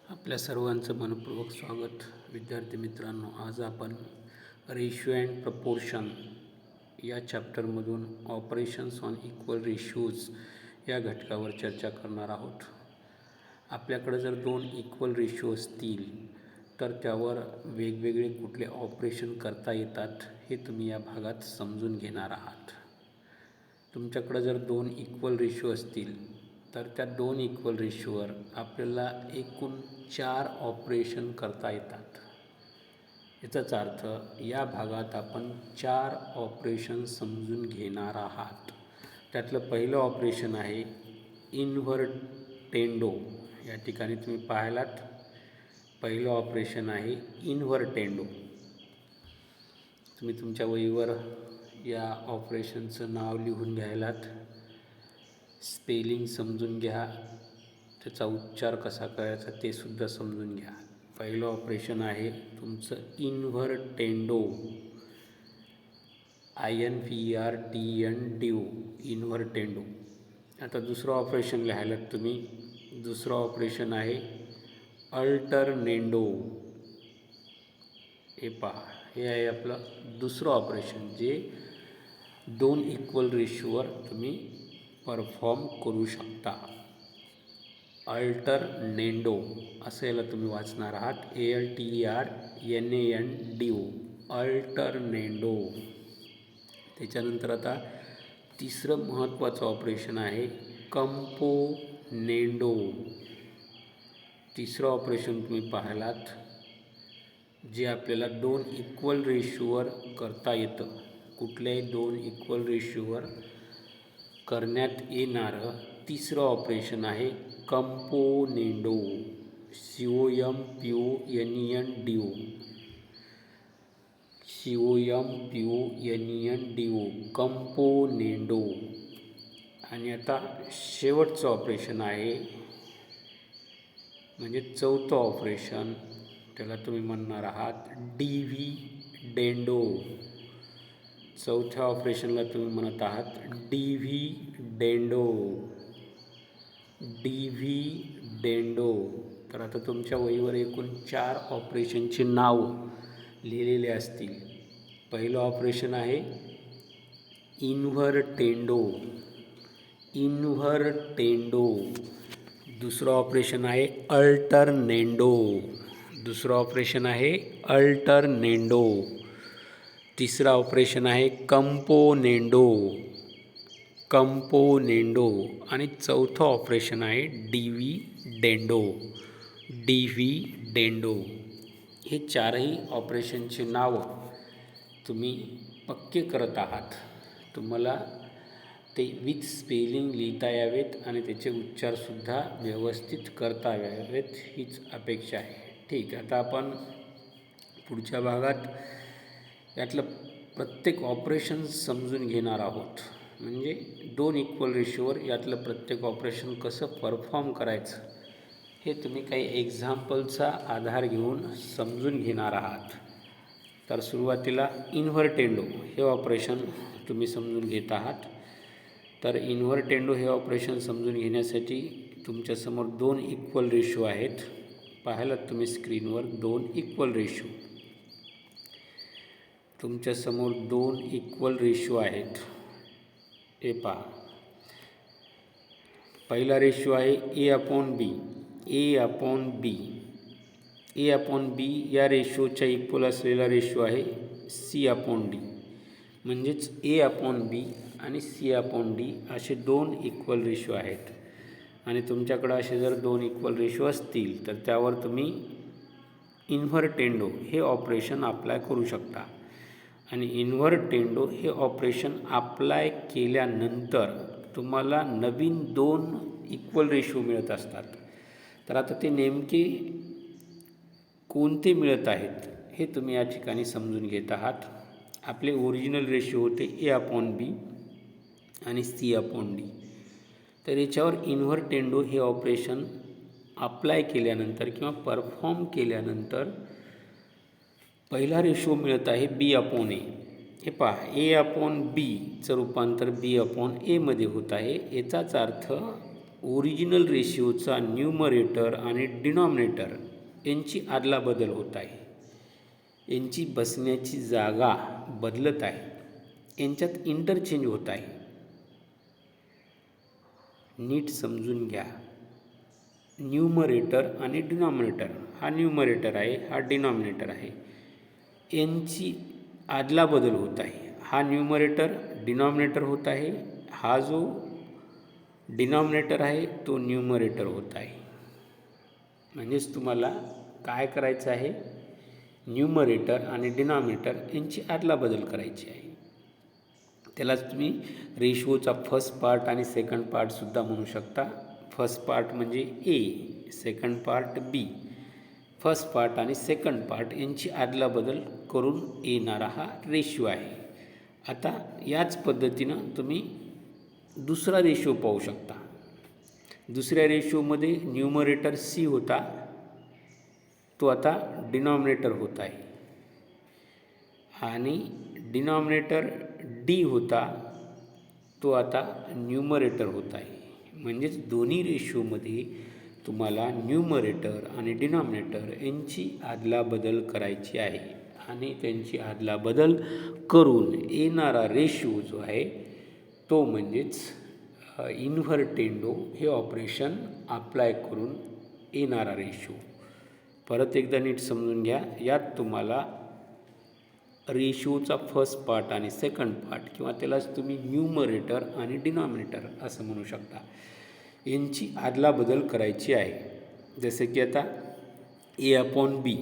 आपल्या सर्वांचं मनपूर्वक स्वागत. विद्यार्थी मित्रांनो, आज आपण रेशिओ अँड प्रपोर्शन या चॅप्टरमधून ऑपरेशन्स ऑन इक्वल रेशिओज या घटकावर चर्चा करणार आहोत. आपल्याकडे जर दोन इक्वल रेशिओ असतील तर त्यावर वेगवेगळे कुठले ऑपरेशन करता येतात हे तुम्ही या भागात समजून घेणार आहात. तुमच्याकडे जर दोन इक्वल रेशिओ असतील तर त्या दोन इक्वल रेशिओवर आपल्याला एकूण 4 ऑपरेशन करता येतात. याचाच अर्थ या भागात आपण 4 ऑपरेशन समजून घेणार आहात. त्यातलं पहिलं ऑपरेशन आहे इन्व्हर्टेंडो. या ठिकाणी तुम्ही पाहिलात, पहिलं ऑपरेशन आहे इन्व्हर्टेंडो. तुम्ही तुमच्या वहीवर या ऑपरेशनचं नाव लिहून घ्यायलात. स्पेलिंग समजून घ्या, त्याचा उच्चार कसा करायचा ते सुद्धा समजून घ्या. पहिलं ऑपरेशन आहे तुमचं इन्व्हर्टेंडो, INVERTENDO, इन्व्हर्टेंडो. आता दुसरं ऑपरेशन लिहायलात तुम्ही. दुसरं ऑपरेशन आहे अल्टरनेंडो. हे पहा, हे आहे आपलं दुसरं ऑपरेशन जे दोन इक्वल रेशिओवर तुम्ही परफॉर्म करू शकता. अल्टरनेंडो असं याला तुम्ही वाचणार आहात. ALTERNANDO, alternendo. त्याच्यानंतर आता तिसरं महत्त्वाचं ऑपरेशन आहे कंपोनेंडो. तिसरं ऑपरेशन तुम्ही पाहिलात जे आपल्याला दोन इक्वल रेशिओवर करता येतं. कुठल्याही दोन इक्वल रेशिओवर करण्यात येणारं तिसरं ऑपरेशन आहे कंपोनेंडो, COMPONENDO, COMPONENDO, कंपोनेंडो. आणि आता शेवटचं ऑपरेशन आहे म्हणजे चौथं ऑपरेशन, त्याला तुम्ही म्हणणार आहात डिव्हिडेंडो. चौथ्या ऑपरेशनला तुम्ही म्हणत आहात डिव्हिडेंडो, डिव्हिडेंडो. तर आता तुमच्या वहीवर एकूण 4 ऑपरेशनचे नाव लिहिलेले असतील. पहिलं ऑपरेशन आहे इन्व्हर्टेंडो, इन्व्हर्टेंडो. दुसरं ऑपरेशन आहे अल्टरनेंडो, दुसरं ऑपरेशन आहे अल्टरनेंडो. तिसरं ऑपरेशन आहे कंपोनेंडो, कंपोनेंडो. आणि चौथं ऑपरेशन आहे डिव्हिडेंडो, डिव्हिडेंडो. हे चारही ऑपरेशनचे नावं तुम्ही पक्के करत आहात. तुम्हाला ते विथ स्पेलिंग लिहिता यावेत आणि त्याचे उच्चारसुद्धा व्यवस्थित करता यावेत हीच अपेक्षा आहे. ठीक, आता आपण पुढच्या भागात यातलं प्रत्येक ऑपरेशन समजून घेणार आहोत. म्हणजे दोन इक्वल रेशिओवर यातलं प्रत्येक ऑपरेशन कसं परफॉर्म करायचं हे तुम्ही काही एक्झाम्पलचा आधार घेऊन समजून घेणार आहात. तर सुरुवातीला इन्व्हर्टेंडो हे ऑपरेशन तुम्ही समजून घेत आहात. तर इन्व्हर्टेंडो हे ऑपरेशन समजून घेण्यासाठी तुमच्यासमोर दोन इक्वल रेशिओ आहेत. पाहिलात तुम्ही स्क्रीनवर दोन इक्वल रेशिओ. तुमच्यासमोर दोन इक्वल रेशिओ आहेत. हे पहा, पहिला रेशिओ आहे A/B, A/B. A/B या रेशिओच्या इक्वल असलेला रेशिओ आहे C/D. म्हणजेच A/B आणि C/D असे दोन इक्वल रेशिओ आहेत. आणि तुमच्याकडे असे जर दोन इक्वल रेशिओ असतील तर त्यावर तुम्ही इन्व्हर्टेंडो हे ऑपरेशन अप्लाय करू शकता. आणि इन्व्हर्टेंडो हे ऑपरेशन अप्लाय केल्यानंतर तुम्हाला नवीन दोन इक्वल रेशिओ मिळत असतात. तर आता ते नेमके कोणते मिळत आहेत हे तुम्ही या ठिकाणी समजून घेत आहात. आपले ओरिजिनल रेशिओ होते A/B आणि C/D. तर याच्यावर इन्व्हर्टेंडो हे ऑपरेशन अप्लाय केल्यानंतर किंवा परफॉर्म केल्यानंतर पहिला रेशिओ मिळत आहे B/A. हे पहा, A/B चं रूपांतर B/A मध्ये होत आहे. याचाच अर्थ ओरिजिनल रेशिओचा न्यूमरेटर आणि डिनॉमिनेटर यांची आदलाबदल होत आहे, यांची बसण्याची जागा बदलत आहे, यांच्यात इंटरचेंज होत आहे. नीट समजून घ्या. न्यूमरेटर आणि डिनॉमिनेटर, हा न्यूमरेटर आहे, हा डिनॉमिनेटर आहे, यांची आदलाबदल होत आहे. हा न्यूमरेटर डिनॉमिनेटर होत आहे, हा जो डिनॉमिनेटर आहे तो न्यूमरेटर होत आहे. म्हणजेच तुम्हाला काय करायचं आहे, न्यूमरेटर आणि डिनॉमिनेटर यांची आदलाबदल करायची आहे. त्यालाच तुम्ही रेशिओचा फर्स्ट पार्ट आणि सेकंड पार्टसुद्धा म्हणू शकता. फर्स्ट पार्ट म्हणजे ए, सेकंड पार्ट बी. फर्स्ट पार्ट आणि सेकंड पार्ट यांची आदलाबदल करून येणारा हा रेशिओ आहे. आता याच पद्धतीनं तुम्ही दुसरा रेशिओ पाहू शकता. दुसऱ्या रेशिओमध्ये न्यूमरेटर सी होता, तो आता डिनॉमिनेटर होत आहे, आणि डिनॉमिनेटर डी होता, तो आता न्यूमरेटर होत आहे. म्हणजेच दोन्ही रेशिओमध्ये तुम्हाला न्यूमरेटर आणि डिनॉमिनेटर यांची आदलाबदल करायची आहे, आणि त्यांची आदलाबदल करून येणारा रेशिओ जो आहे तो म्हणजेच इन्व्हर्टेंडो हे ऑपरेशन अप्लाय करून येणारा रेशिओ. परत एकदा नीट समजून घ्या. यात तुम्हाला रेशिओचा फर्स्ट पार्ट आणि सेकंड पार्ट, किंवा त्यालाच तुम्ही न्यूमरेटर आणि डिनॉमिनेटर असं म्हणू शकता, यांची आदलाबदल करायची आहे. जसे की आता ए अपॉन बी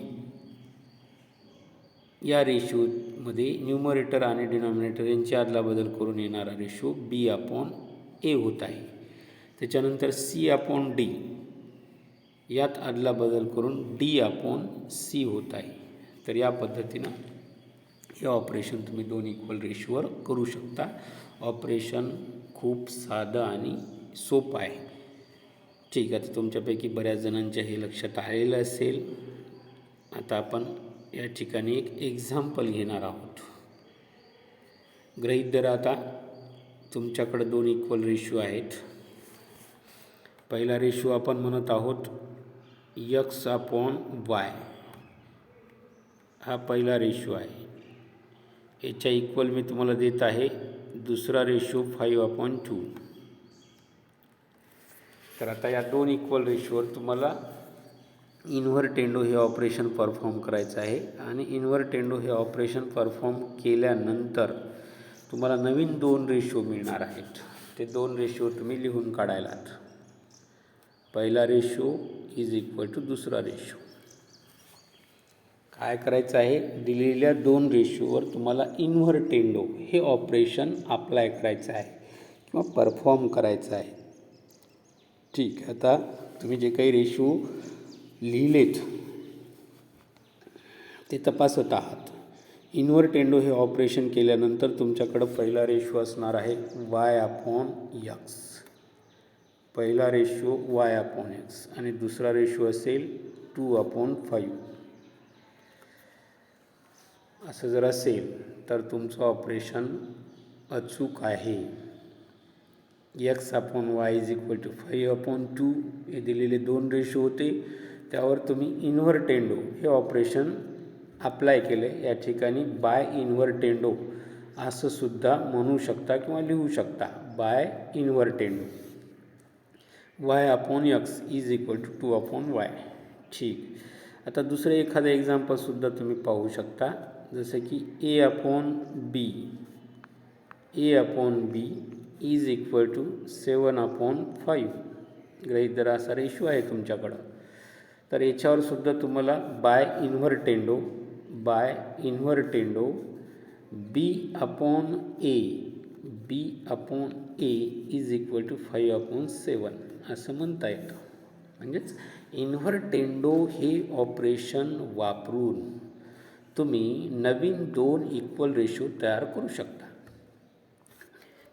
या रेशिओमध्ये न्यूमरेटर आणि डिनॉमिनेटर यांची आदलाबदल करून येणारा रेशिओ बी अपॉन ए होत आहे. त्याच्यानंतर सी अपॉन डी यात आदलाबदल करून डी अपॉन सी होत आहे. तर या पद्धतीनं हे ऑपरेशन तुम्ही दोन इक्वल रेशिओवर करू शकता. ऑपरेशन खूप साधं आणि सोपं आहे. ठीक आहे, तर तुमच्यापैकी बऱ्याच जणांच्या हे लक्षात आलेलं असेल. आता आपण या ठिकाणी एक एक्झाम्पल घेणार आहोत. गृहीत धरा आता तुमच्याकडे दोन इक्वल रेशिओ आहेत. पहिला रेशिओ आपण म्हणत आहोत एक्स अपॉन वाय. हा पहिला रेशिओ आहे. याच्या इक्वल मी तुम्हाला देत आहे दुसरा रेशिओ 5/2. तर आता या दोन इक्वल रेशिओवर तुम्हाला इन्व्हर्टेंडो हे ऑपरेशन परफॉर्म करायचं आहे, आणि इन्व्हर्टेंडो हे ऑपरेशन परफॉर्म केल्यानंतर तुम्हाला नवीन दोन रेशिओ मिळणार आहेत. ते दोन रेशिओ तुम्ही लिहून काढायलात. पहिला रेशिओ इज इक्वल टू दुसरा रेशिओ. काय करायचं आहे, दिलेल्या दोन रेशिओवर तुम्हाला इन्व्हर्टेंडो हे ऑपरेशन अप्लाय करायचं आहे किंवा परफॉर्म करायचं आहे. ठीक आहे, आता तुम्ही जे काही रेशिओ लिहिलेत ते तपासत आहात. इन्व्हर्टेंडो हे ऑपरेशन केल्यानंतर तुमच्याकडं पहिला रेशिओ असणार आहे वाय अपॉन एक्स. पहिला रेशिओ वाय अपॉन एक्स, आणि दुसरा रेशिओ असेल 2/5. असं जर असेल तर तुमचं ऑपरेशन अचूक आहे. X upon y is equal to 5/2 हे दिलेले दोन रेशिओ होते. त्यावर तुम्ही इन्व्हर्टेंडो हे ऑपरेशन अप्लाय केले. या ठिकाणी बाय इन्व्हर्टेंडो असं सुद्धा म्हणू शकता किंवा लिहू शकता. By invertendo Y upon X is equal to 2/y. ठीक. आता दुसरं एखादं एक्झाम्पलसुद्धा तुम्ही पाहू शकता. जसं की A upon B. A upon B is equal to 7/5. गृहीत धरा असा रेशिओ आहे तुमच्याकडं. तर याच्यावर सुद्धा तुम्हाला by invertendo B upon A is equal to 5/7 असं म्हणता येतं. म्हणजेच इन्व्हर्टेंडो हे ऑपरेशन वापरून तुम्ही नवीन दोन इक्वल रेशिओ तयार करू शकता.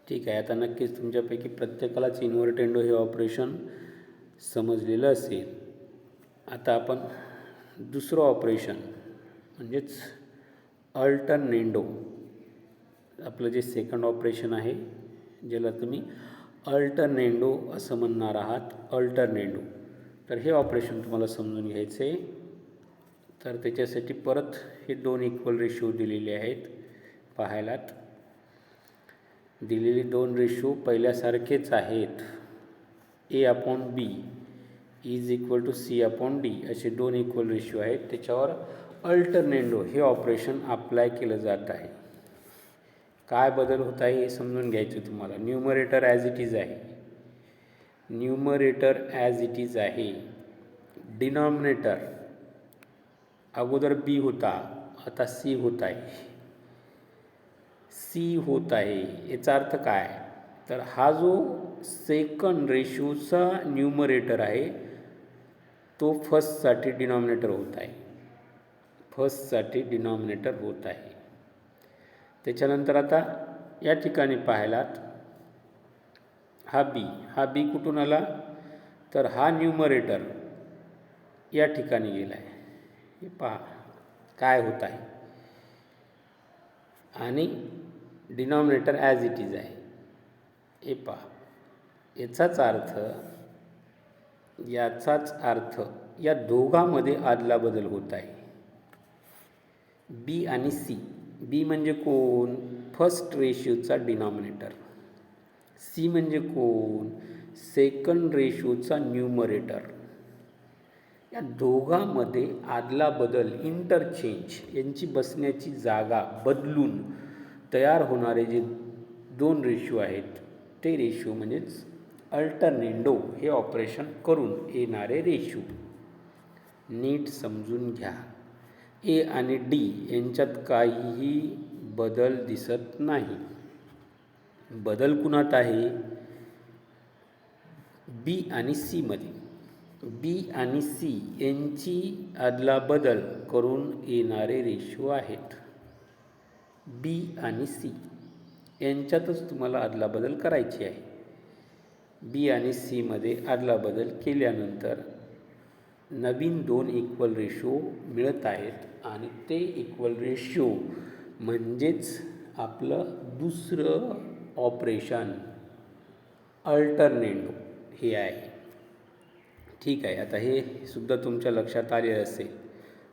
ठीक आहे, आता नक्कीच तुमच्यापैकी प्रत्येकालाच इन्व्हर्टेंडो हे ऑपरेशन समजलेलं असेल. आता आपण दुसरं ऑपरेशन म्हणजेच अल्टरनेंडो, आपलं जे सेकंड ऑपरेशन आहे, ज्याला तुम्ही अल्टरनेंडो असं म्हणणार आहात, अल्टरनेंडो. तर हे ऑपरेशन तुम्हाला समजून घ्यायचं आहे. तर त्याच्यासाठी परत हे 2 इक्वल रेशो दिलेले आहेत. पाहायलात दिलेले 2 रेशो पहिल्यासारखेच आहेत. A/B is equal to C/D असे 2 इक्वल रेशो आहेत. त्याच्यावर अल्टरनेंडो हे ऑपरेशन अप्लाय केलं जात आहे. काय बदल होत आहे हे समजून घ्यायचं तुम्हाला. न्यूमरेटर ॲज इट इज आहे, न्यूमरेटर ॲज इट इज आहे. डिनॉमिनेटर अगोदर B होता, आता C होत आहे, C होत आहे. याचा अर्थ काय? तर हा जो सेकंड रेशोचा न्यूमरेटर आहे तो फर्स्टसाठी डिनॉमिनेटर होत आहे, फर्स्टसाठी डिनॉमिनेटर होत आहे. त्याच्यानंतर आता या ठिकाणी पाहिलात हा बी कुठून आला? तर हा न्यूमरेटर या ठिकाणी गेला आहे. हे पहा काय होत आहे. आणि डिनॉमिनेटर ॲज इट इज आहे. हे पहा याचाच अर्थ या दोघांमध्ये आदलाबदल होत आहे. बी आणि सी. बी म्हणजे कोण? First रेशोचा denominator. सी म्हणजे कोण? सेकंड रेशोचा न्यूमरेटर. या दोघांमध्ये आदलाबदल, इंटरचेंज यांची बसण्याची जागा बदलून तयार होणारे जे 2 रेशो आहेत ते रेशो म्हणजेच अल्टरनेंडो हे ऑपरेशन करून येणारे रेशो. नीट समजून घ्या. ए आणि डी यांच्यात काहीही बदल दिसत नाही. बदल कुणात आहे? बी आणि सीमध्ये. बी आणि सी यांची अदलाबदल करून येणारे रेशो आहेत. बी आणि सी यांच्यातच तुम्हाला अदलाबदल करायची आहे. बी आणि सीमध्ये अदलाबदल केल्यानंतर नवीन 2 इक्वल रेशो मिळत आहेत आणि ते इक्वल रेशो म्हणजेच आपलं दुसरं ऑपरेशन अल्टरनेंडो हे आहे. ठीक आहे. आता हे सुद्धा तुमच्या लक्षात आले असेल.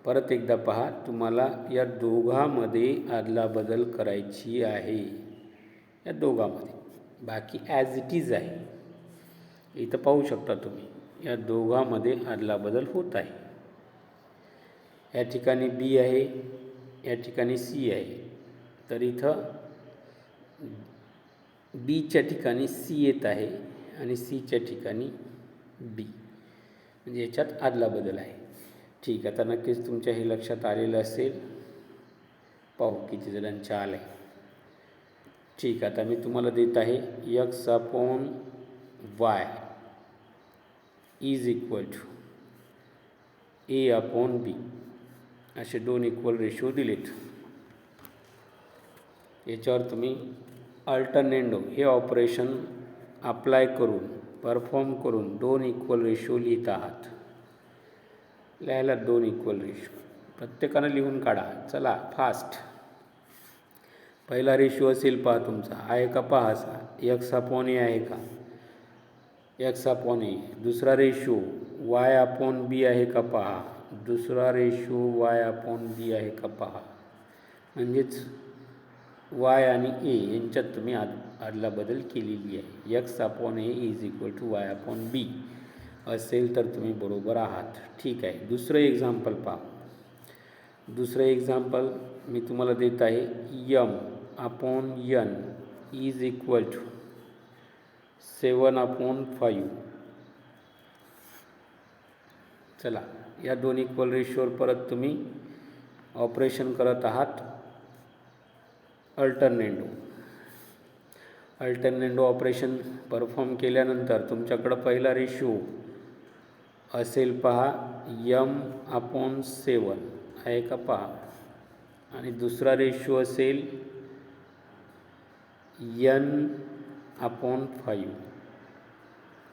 परत एकदा पहा, तुम्हाला या दोघांमध्ये अदलाबदल करायची आहे, या दोघांमध्ये. बाकी ॲज इट इज आहे. इथं पाहू शकता तुम्ही या दोघांमध्ये अदलाबदल होत आहे. या ठिकाणी बी आहे, या ठिकाणी सी आहे. तर इथं बीच्या ठिकाणी सी येत आहे आणि सीच्या ठिकाणी बी, म्हणजे याच्यात आदलाबदल आहे. ठीक आहे. आता नक्कीच तुमच्या हे लक्षात आलेलं असेल. पाहू किती जणांच्या आलं आहे. ठीक आहे. आता मी तुम्हाला देत आहे x/y is equal to A/B असे 2 इक्वल रेशो दिलेत. याच्यावर तुम्ही अल्टरनेंडो हे ऑपरेशन अप्लाय करून, परफॉर्म करून 2 इक्वल रेशो लिहित आहात. लिहायला 2 इक्वल रेशो प्रत्येकानं लिहून काढा. चला फास्ट. पहिला रेशो असेल पहा तुमचा, आहे का पहा असा, x/A आहे का? x/A. दुसरा रेशो y/B आहे का पहा. दुसरा रेशो y/B आहे का पहा. म्हणजेच y आणि a यांच्यात तुम्ही अदलाबदल केलेली आहे. x/A is equal to y/B असेल तर तुम्ही बरोबर आहात. ठीक आहे. दुसरं एक्झाम्पल पहा. दुसरं एक्झाम्पल मी तुम्हाला देत आहे m/n इज इक्वल टू 7/5. चला या 2 इक्वल रेशोवर परत तुम्ही ऑपरेशन करत आहात अल्टरनेंडो. अल्टरनेंडो ऑपरेशन परफॉर्म केल्यानंतर तुमच्याकडं पहिला रेशो असेल पहा m/7 आहे का पहा. आणि दुसरा रेशो असेल n/5.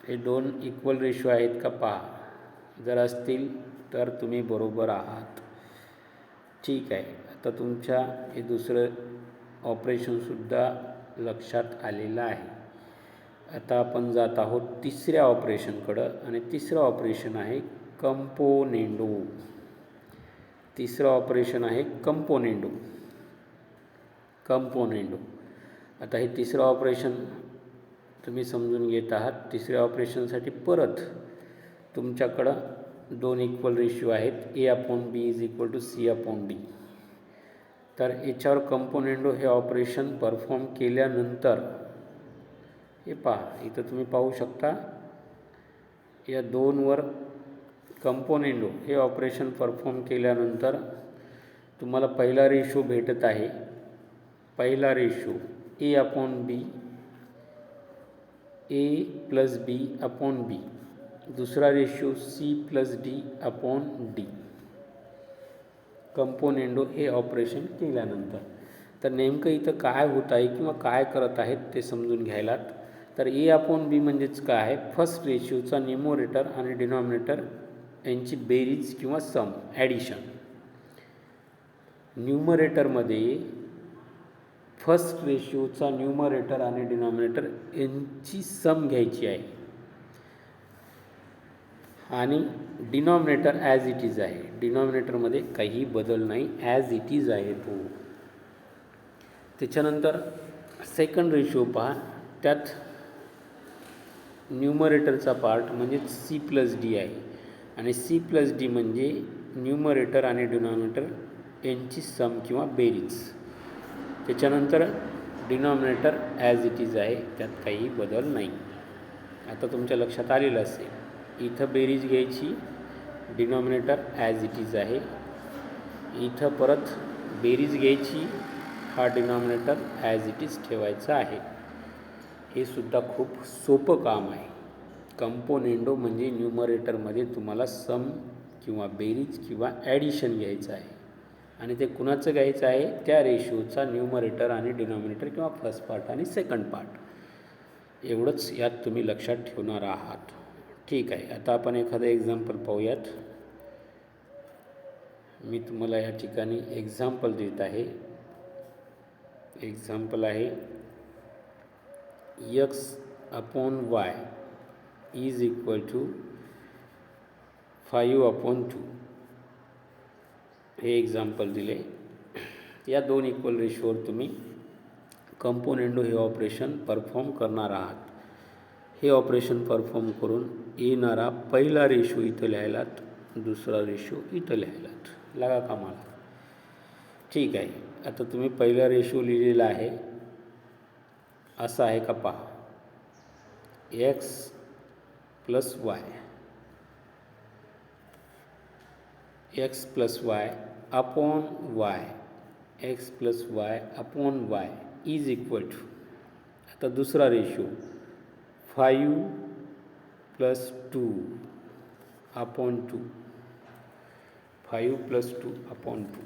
हे 2 इक्वल रेशो आहेत का पहा. जर असतील तर तुम्ही बरोबर आहात. ठीक आहे. आता तुमच्या हे दुसरं ऑपरेशनसुद्धा लक्षात आलेलं आहे. आता आपण जात आहोत तिसऱ्या ऑपरेशनकडं आणि तिसरं ऑपरेशन आहे कंपोनेंडो. तिसरं ऑपरेशन आहे कंपोनेंडो. आता हे तिसरं ऑपरेशन तुम्ही समजून घेत आहात. तिसऱ्या ऑपरेशनसाठी परत तुमच्याकडं 2 इक्वल रेशिओ आहेत, A/B = C/D. तर याच्यावर कंपोनेंडो हे ऑपरेशन परफॉर्म केल्यानंतर हे पहा, इथं तुम्ही पाहू शकता या 2वर कंपोनेंडो हे ऑपरेशन परफॉर्म केल्यानंतर तुम्हाला पहिला रेशो भेटत आहे. पहिला रेशो A/B, A+B/B. दुसरा रेशो C+D/D. कंपोनेंडो हे ऑपरेशन केल्यानंतर. तर नेमकं इथं काय होत आहे किंवा काय करत आहेत ते समजून घ्यायलात. तर A/B म्हणजेच काय आहे, फर्स्ट रेशिओचा न्यूमरेटर आणि डिनॉमिनेटर यांची बेरीज किंवा सम, ॲडिशन. न्यूमरेटरमध्ये फर्स्ट रेशिओचा न्यूमरेटर आणि डिनॉमिनेटर यांची सम घ्यायची आहे आणि डिनॉमिनेटर ॲज इट इज आहे. डिनॉमिनेटरमध्ये काही बदल नाही, ॲज इट इज आहे तो. त्याच्यानंतर सेकंड रेशिओ पहा, त्यात न्यूमरेटरचा पार्ट म्हणजे C+D आहे आणि C+D म्हणजे न्यूमरेटर आणि डिनॉमिनेटर यांची सम किंवा बेरीज. त्याच्यानंतर डिनॉमिनेटर ॲज इट इज आहे, त्यात काही बदल नाही. आता तुमच्या लक्षात आलेलं असेल. इथं बेरीज घ्यायची, डिनॉमिनेटर ॲज इट इज आहे. इथं परत बेरीज घ्यायची, हा डिनॉमिनेटर ॲज इट इज ठेवायचा आहे. हे सुद्धा खूप सोपं काम आहे. कंपोनेंडो म्हणजे न्यूमरेटरमध्ये तुम्हाला सम किंवा बेरीज किंवा ॲडिशन घ्यायचं आहे आणि ते कुणाचं घ्यायचं आहे, त्या रेशिओचा न्यूमरेटर आणि डिनॉमिनेटर किंवा फर्स्ट पार्ट आणि सेकंड पार्ट. एवढंच यात तुम्ही लक्षात ठेवणार आहात. ठीक आहे. आता आपण एखादं एक्झाम्पल पाहूयात. मी तुम्हाला या ठिकाणी एक्झाम्पल देत आहे. एक्झाम्पल आहे x/y = 5/2. हे एक्झाम्पल दिले. या 2 इक्वल रेशोवर तुम्ही कंपोनेंडो हे ऑपरेशन परफॉर्म करणार आहात. हे ऑपरेशन परफॉर्म करून येणारा पहिला रेशो इथं लिहायलात, दुसरा रेशो इथं लिहायलात. लागा कामाला. ठीक आहे. आता तुम्ही पहिला रेशो लिहिलेला आहे, असा आहे का पहा, x+y x+y/y x+y/y = आता दुसरा रेशो 5+2/2 5+2/2.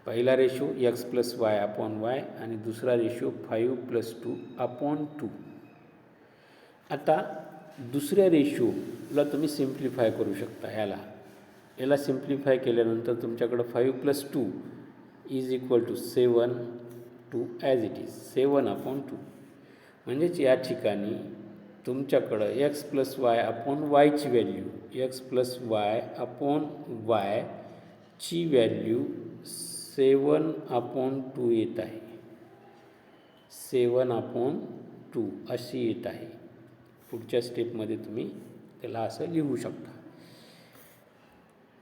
पहिला रेशो x+y/y आणि दुसरा रेशो 5+2/2. आता दुसऱ्या रेशोला तुम्ही सिम्प्लिफाय करू शकता. याला सिम्प्लिफाय केल्यानंतर तुमच्याकडं 5+2 = 7 2 ॲज इट इज 7/2. म्हणजेच या ठिकाणी तुमच्याकडं x+y/y ची व्हॅल्यू x+y/y ची व्हॅल्यू 7/2 येत आहे. 7/2 अशी येत आहे. पुढच्या स्टेपमध्ये तुम्ही त्याला असं लिहू शकता.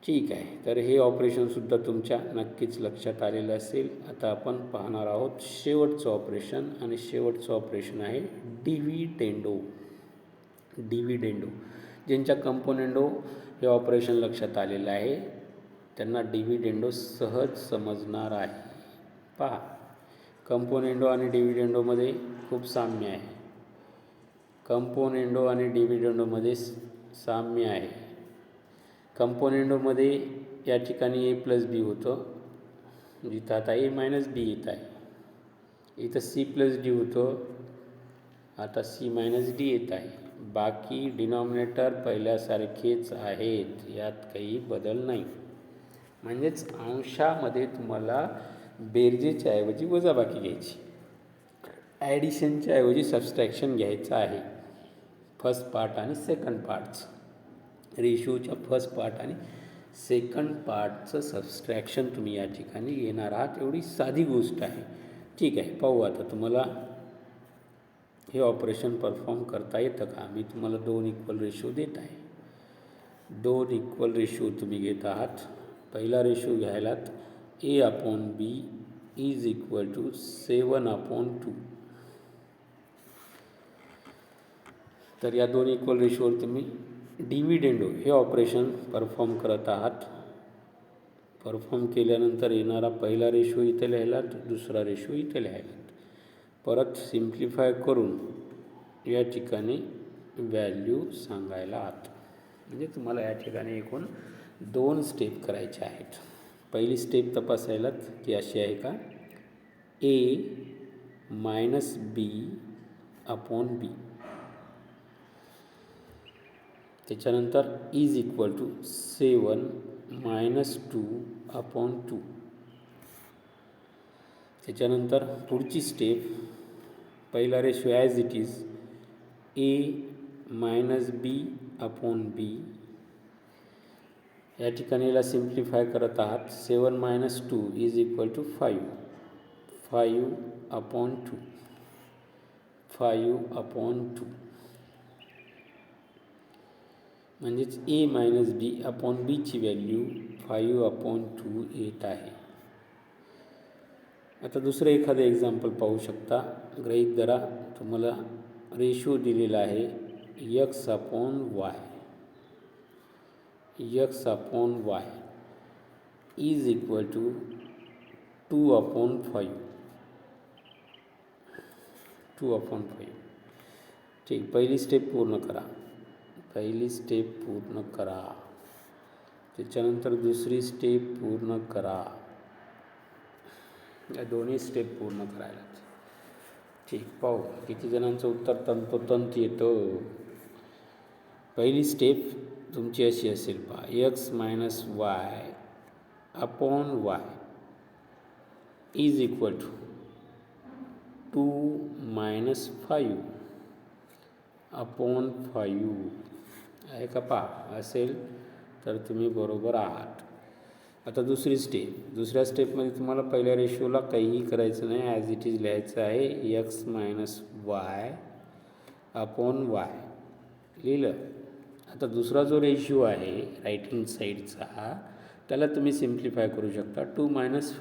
ठीक आहे. तर हे ऑपरेशनसुद्धा तुमच्या नक्कीच लक्षात आलेलं असेल. आता आपण पाहणार आहोत शेवटचं ऑपरेशन आणि शेवटचं ऑपरेशन आहे डिव्हिडेंडो. ज्यांच्या कंपोनेंडो हे ऑपरेशन लक्षात आलेलं आहे त्यांना डिव्हिडेंडो सहज समजणार आहे. पहा, कंपोनेंडो आणि डिव्हिडेंडोमध्ये खूप साम्य आहे. कंपोनेंडो आणि डिव्हिडेंडोमध्ये साम्य आहे. कंपोनेंडोमध्ये या ठिकाणी A+B होतं, जिथं आता A-B येत आहे. इथं C+D होतं, आता C-D येत आहे. बाकी डिनॉमिनेटर पहिल्यासारखेच आहेत, यात काही बदल नाही. म्हणजेच अंशामध्ये तुम्हाला बेरजेच्या ऐवजी वजाबाकी घ्यायची. ॲडिशनच्या ऐवजी सबस्ट्रॅक्शन घ्यायचं आहे. फर्स्ट पार्ट आणि सेकंड पार्टचं रेशोच्या फर्स्ट पार्ट आणि सेकंड पार्टचं सबस्ट्रॅक्शन तुम्ही या ठिकाणी घेणार आहात. एवढी साधी गोष्ट आहे. ठीक आहे, पाहू आता तुम्हाला हे ऑपरेशन परफॉर्म करता येतं का. मी तुम्हाला 2 इक्वल रेशो देत आहे. 2 इक्वल रेशो तुम्ही घेत आहात. पहिला रेशो घ्यायलात A/B इज इक्वल टू 7/2. तर या 2 इक्वल रेशोवर तुम्ही डिव्हिडेंडो हे ऑपरेशन परफॉर्म करत आहात. परफॉर्म केल्यानंतर येणारा पहिला रेशो इथे लिहायलात, दुसरा रेशो इथे लिहायलात. परत सिम्प्लिफाय करून या ठिकाणी व्हॅल्यू सांगायला आहात. म्हणजे तुम्हाला या ठिकाणी एकूण 2 स्टेप करायच्या आहेत. पहिली स्टेप तपासायलात ती अशी आहे का, A-B/B. त्याच्यानंतर इज इक्वल टू 7-2/2. त्याच्यानंतर पुढची स्टेप, पहिला ratio as it is A-B/B. या ठिकाणी याला सिम्प्लिफाय करत आहात. 7-2 इज इक्वल टू 5/2. म्हणजेच A-B/B ची व्हॅल्यू 5/2 येत आहे. आता दुसरं एखादं एक्झाम्पल पाहू शकता. गृहीत धरा तुम्हाला रेशो दिलेला आहे x/y इज इक्वल टू 2/5. ठीक, पहिली स्टेप पूर्ण करा. त्याच्यानंतर दुसरी स्टेप पूर्ण करा. या दोन्ही स्टेप पूर्ण करायला. ठीक, पाहू किती जणांचं उत्तर तंतोतंत येतं. पहिली स्टेप तुमची अशी असेल पहा, x-y/y इज इक्वल टू 2-5/5 आहे का पहा. असेल तर तुम्ही बरोबर आहात. आता दुसऱ्या स्टेपमध्ये तुम्हाला पहिल्या रेशोला काहीही करायचं नाही, ॲज इट इज लिहायचं आहे. x-y/y लिहिलं. आता दुसरा जो रेशिओ आहे राईट हँड साईडचा, त्याला तुम्ही सिम्प्लिफाय करू शकता. 2-5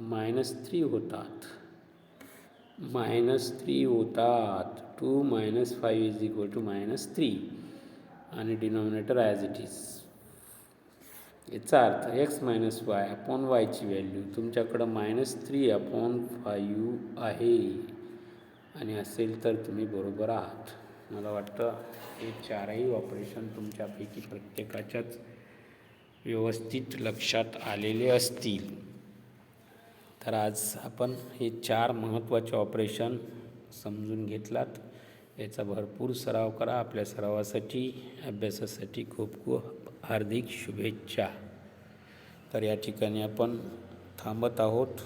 -3 होतात. 2-5 इज इक्वल टू -3 आणि डिनॉमिनेटर ॲज इट इज. याचा अर्थ x-y/y ची व्हॅल्यू तुमच्याकडं -3/5 आहे आणि असेल तर तुम्ही बरोबर आहात. मला वाटतं हे 4ही ऑपरेशन तुमच्यापैकी प्रत्येकाच्याच व्यवस्थित लक्षात आलेले असतील. तर आज आपण हे 4 महत्त्वाचे ऑपरेशन समजून घेतलात. याचा भरपूर सराव करा. आपल्या सरावासाठी, अभ्यासासाठी खूप खूप हार्दिक शुभेच्छा. तर या ठिकाणी आपण थांबत आहोत.